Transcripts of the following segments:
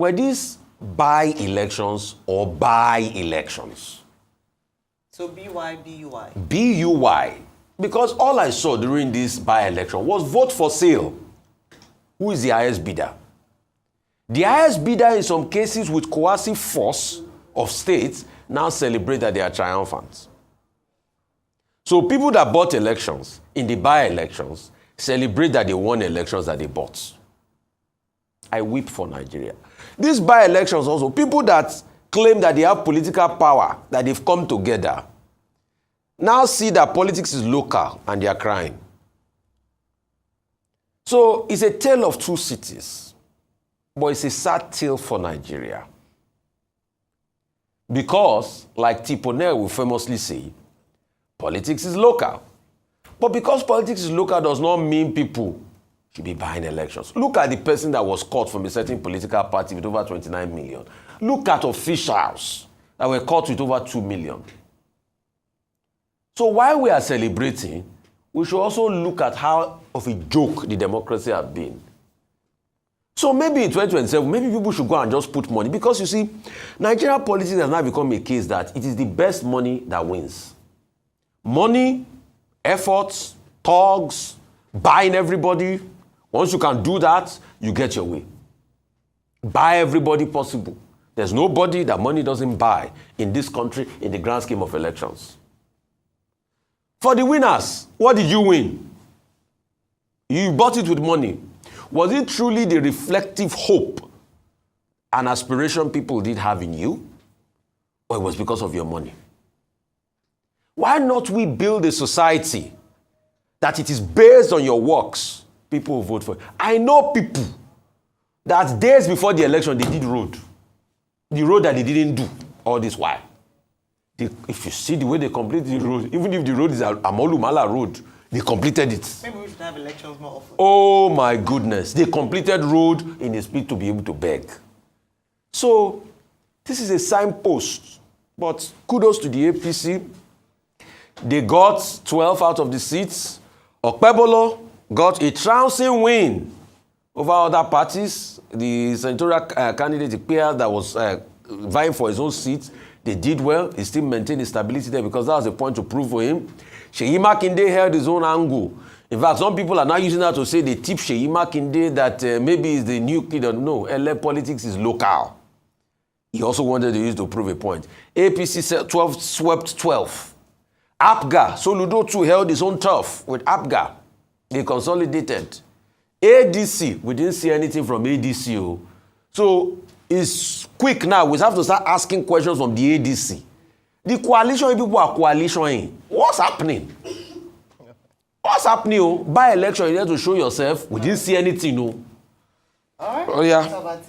were these by-elections or by-elections? So BY, BUY? BUY. Because all I saw during this by-election was vote for sale. Who is the highest bidder? The highest bidder in some cases with coercive force of states now celebrate that they are triumphant. So people that bought elections in the by-elections celebrate that they won elections that they bought. I weep for Nigeria. These by-elections also, people that claim that they have political power, that they've come together, now see that politics is local and they are crying. So it's a tale of two cities, but it's a sad tale for Nigeria. Because, like Tiponel will famously say, politics is local. But because politics is local does not mean people should be buying elections. Look at the person that was caught from a certain political party with over 29 million. Look at officials that were caught with over 2 million. So while we are celebrating, we should also look at how of a joke the democracy has been. So maybe in 2027, maybe people should go and just put money. Because you see, Nigerian politics has now become a case that it is the best money that wins. Money, efforts, thugs, buying everybody. Once you can do that, you get your way. Buy everybody possible. There's nobody that money doesn't buy in this country in the grand scheme of elections. For the winners, what did you win? You bought it with money. Was it truly the reflective hope and aspiration people did have in you? Or it was because of your money? Why not we build a society that it is based on your works? People will vote for it. I know people that days before the election, they did road. The road that they didn't do all this while. If you see the way they completed the road, even if the road is a Amolumala road, they completed it. Maybe we should have elections more often. Oh my goodness. They completed road in a speed to be able to beg. So, this is a signpost. But kudos to the APC. They got 12 out of the seats. Okpebolo got a trouncing win over other parties. The senatorial candidate, the peer that was vying for his own seat, they did well. He still maintained his stability there because that was a point to prove for him. Sheyi Makinde held his own angle. In fact, some people are now using that to say they tip Sheyi Makinde that maybe he's the new kid. No, LA politics is local. He also wanted to use to prove a point. APC 12 swept 12. APGA, Soludo too held his own turf with APGA. They consolidated. ADC, we didn't see anything from ADC. So it's quick now. We have to start asking questions from the ADC. The coalition people are coalitioning. What's happening? What's happening? By election, you have to show yourself. We didn't see anything. All right. Oh, yeah.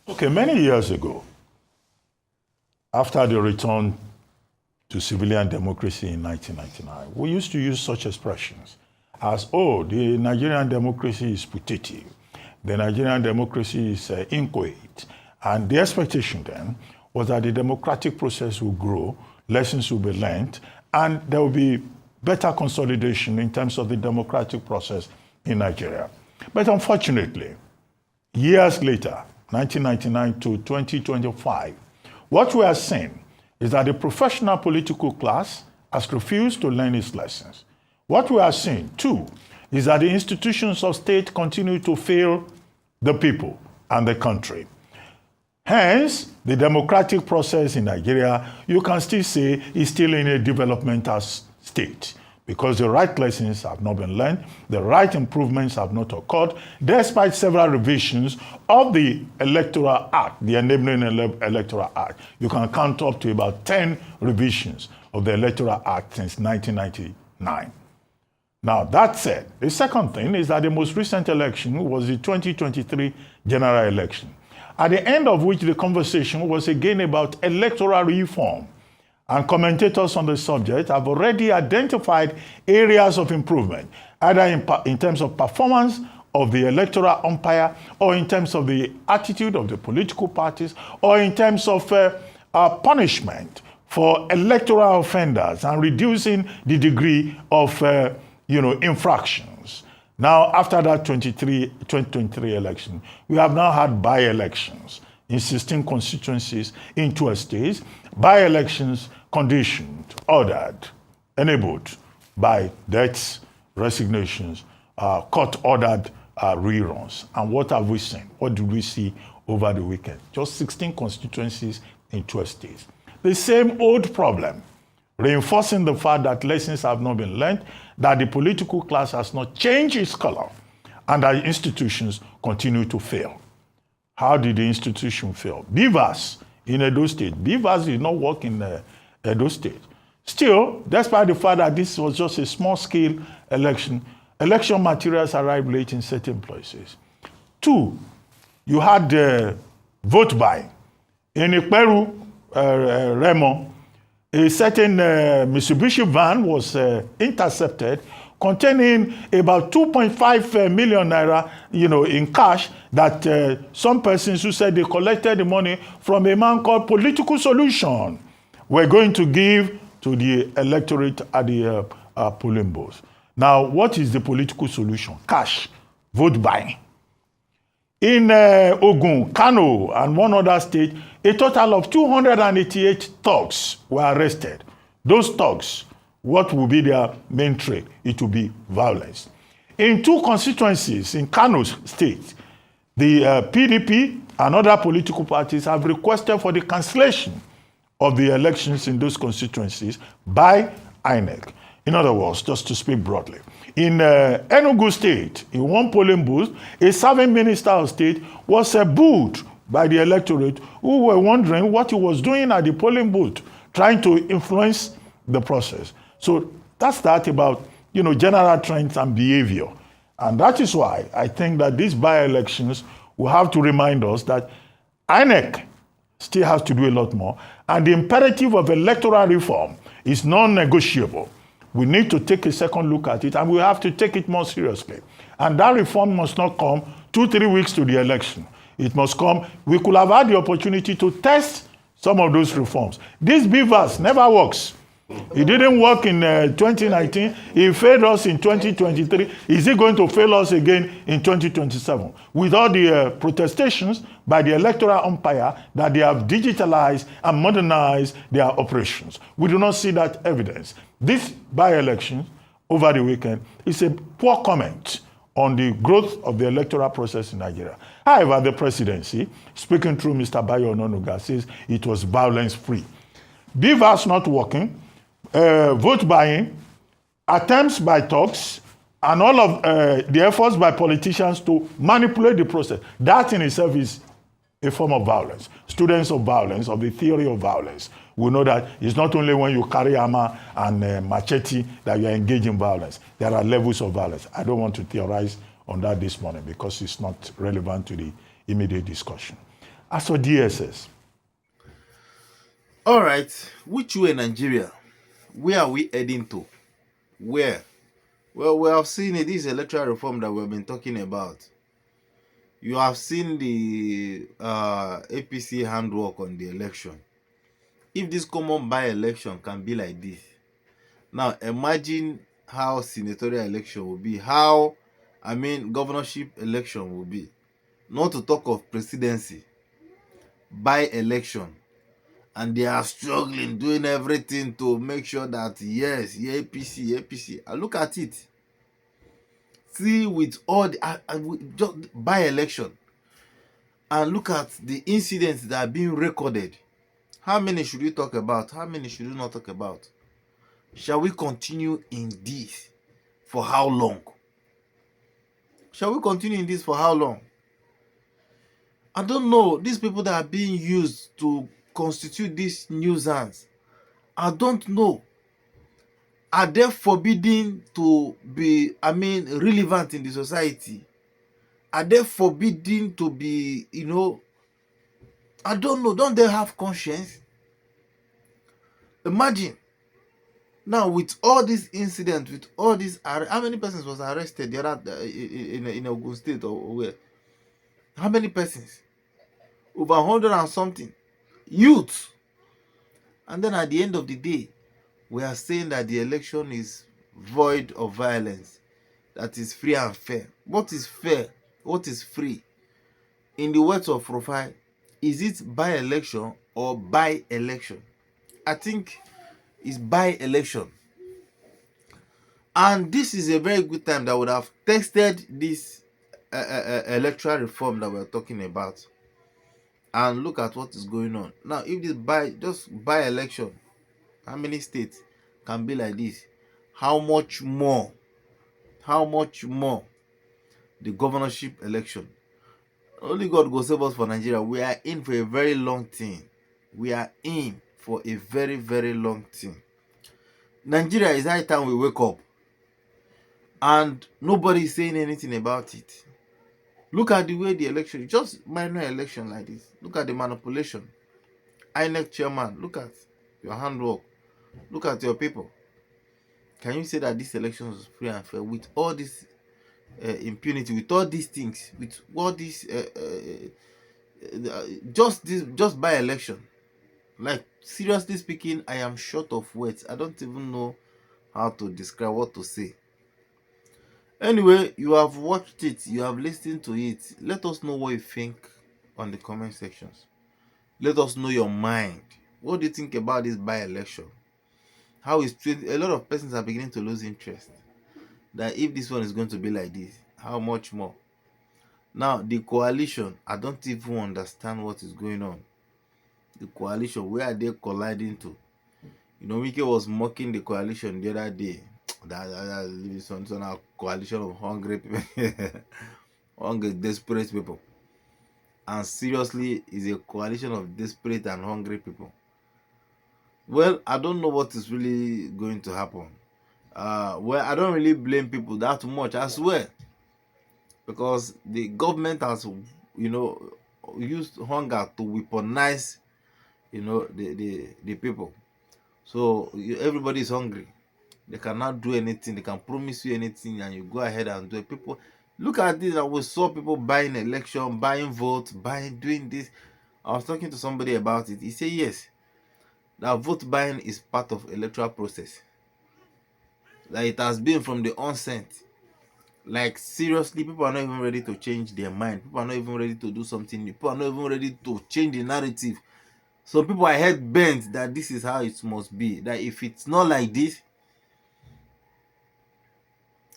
Okay, many years ago, after the return to civilian democracy in 1999, we used to use such expressions as, oh, the Nigerian democracy is putative. The Nigerian democracy is inchoate. And the expectation then was that the democratic process will grow, lessons will be learned, and there will be better consolidation in terms of the democratic process in Nigeria. But unfortunately, years later, 1999 to 2025, what we are seeing is that the professional political class has refused to learn its lessons. What we are seeing, too, is that the institutions of state continue to fail the people and the country. Hence, the democratic process in Nigeria, you can still say, is still in a developmental state because the right lessons have not been learned, the right improvements have not occurred, despite several revisions of the Electoral Act, the enabling Electoral Act. You can count up to about 10 revisions of the Electoral Act since 1999. Now, that said, the second thing is that the most recent election was the 2023 general election, at the end of which the conversation was again about electoral reform. And commentators on the subject have already identified areas of improvement, either in terms of performance of the electoral umpire, or in terms of the attitude of the political parties, or in terms of punishment for electoral offenders and reducing the degree of infractions. Now, after that 2023 election, we have now had by-elections in 16 constituencies in 12 states. By-elections conditioned, ordered, enabled by deaths, resignations, court-ordered reruns. And what have we seen? What did we see over the weekend? Just 16 constituencies in 12 states. The same old problem, reinforcing the fact that lessons have not been learned, that the political class has not changed its color, and that institutions continue to fail. How did the institution fail? Beavers in Edo State. Beavers did not work in Edo State. Still, despite the fact that this was just a small-scale election materials arrived late in certain places. 2, you had vote buying. In Ikperu, Remo, a certain Mitsubishi van was intercepted containing about 2.5 million naira, in cash that some persons who said they collected the money from a man called Political Solution were going to give to the electorate at the polling booths. Now, what is the political solution? Cash, vote buying. In Ogun, Kano, and one other state, a total of 288 thugs were arrested. Those thugs, what will be their main trade? It will be violence. In 2 constituencies in Kano State, the PDP and other political parties have requested for the cancellation of the elections in those constituencies by INEC. In other words, just to speak broadly, in Enugu State, in one polling booth, a serving minister of state was booed by the electorate who were wondering what he was doing at the polling booth, trying to influence the process. So that's that about, general trends and behavior. And that is why I think that these by-elections will have to remind us that INEC still has to do a lot more, and the imperative of electoral reform is non-negotiable. We need to take a second look at it, and we have to take it more seriously. And that reform must not come 2-3 weeks to the election. It must come. We could have had the opportunity to test some of those reforms. This beavers never works. It didn't work in 2019. It failed us in 2023. Is it going to fail us again in 2027? With all the protestations by the electoral umpire that they have digitalized and modernized their operations. We do not see that evidence. This by-election over the weekend is a poor comment on the growth of the electoral process in Nigeria. However, the presidency, speaking through Mr. Bayo Ononuga, says it was violence-free. Beavers not working, vote buying, attempts by thugs, and all of the efforts by politicians to manipulate the process. That in itself is a form of violence. Students of violence, of the theory of violence, will know that it's not only when you carry hammer and machete that you are engaged in violence. There are levels of violence. I don't want to theorize on that this morning because it's not relevant to the immediate discussion. As for DSS. All right, which way Nigeria? Where are we heading to? Where? Well, we have seen it. This electoral reform that we've been talking about. You have seen the APC handwork on the election. If this common by-election can be like this, now imagine how senatorial election will be, governorship election will be. Not to talk of presidency, by-election. And they are struggling, doing everything to make sure that, yes, APC. And look at it. See, with all the just by-election, and look at the incidents that are being recorded. How many should we talk about? How many should we not talk about? Shall we continue in this for how long? Shall we continue in this for how long? I don't know. These people that are being used to constitute this nuisance, I don't know. Are they forbidden to be, relevant in the society? Are they forbidden to be, I don't know. Don't they have conscience? Imagine. Now, with all these incidents, with all these, how many persons was arrested in Ogun State or where? How many persons? Over 100 and something. Youth. And then at the end of the day, we are saying that the election is void of violence. that is free and fair. What is fair? What is free? In the words of RUFAI, is it by-election or by-election? I think it's by-election. And this is a very good time that would have tested this electoral reform that we're talking about. And look at what is going on. Now, if this by-election, how many states can be like this? How much more the governorship election? Only God will save us for Nigeria. We are in for a very long thing. We are in for a very, very long thing. Nigeria is high time we wake up. And nobody is saying anything about it. Look at the way the election, just minor election like this. Look at the manipulation. INEC chairman, look at your handwork. Look at your people. Can you say that this election was free and fair with all this impunity, with all these things, with all this just by election? Like, seriously speaking, I am short of words. I don't even know how to describe what to say. Anyway, you have watched it, you have listened to it. Let us know what you think on the comment sections. Let us know your mind. What do you think about this by-election? How is a lot of persons are beginning to lose interest that if this one is going to be like this, how much more? Now, the coalition, I don't even understand what is going on. The coalition, where are they colliding to? You know, Wike was mocking the coalition the other day. That is a coalition of hungry people, hungry, desperate people. And seriously, is a coalition of desperate and hungry people. Well, I don't know what is really going to happen. Well, I don't really blame people that much as well, because the government has, used hunger to weaponize, the people. So everybody is hungry. They cannot do anything. They can promise you anything, and you go ahead and do it. People, look at this. We saw people buying election, buying votes, doing this. I was talking to somebody about it. He said yes, that vote buying is part of electoral process. That it has been from the onset. Like, seriously, people are not even ready to change their mind. People are not even ready to do something new. People are not even ready to change the narrative. So people are head bent that this is how it must be. That if it's not like this,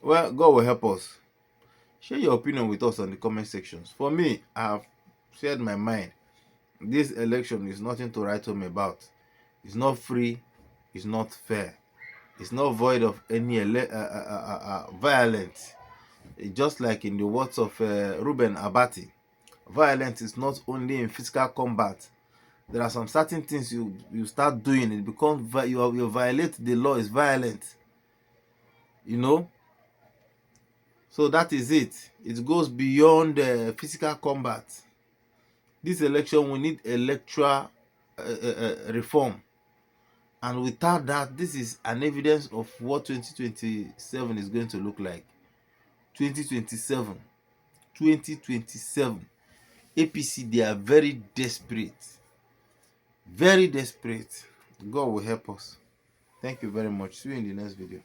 well, God will help us. Share your opinion with us on the comment sections. For me, I have shared my mind. This election is nothing to write home about. It's not free. It's not fair. It's not void of any violence. Just like in the words of RUFAI Abbati, violence is not only in physical combat. There are some certain things you start doing, it becomes you violate the law, is violent. So that is it. It goes beyond physical combat. This election, we need electoral reform. And without that, this is an evidence of what 2027 is going to look like. 2027. APC, they are very desperate. Very desperate. God will help us. Thank you very much. See you in the next video.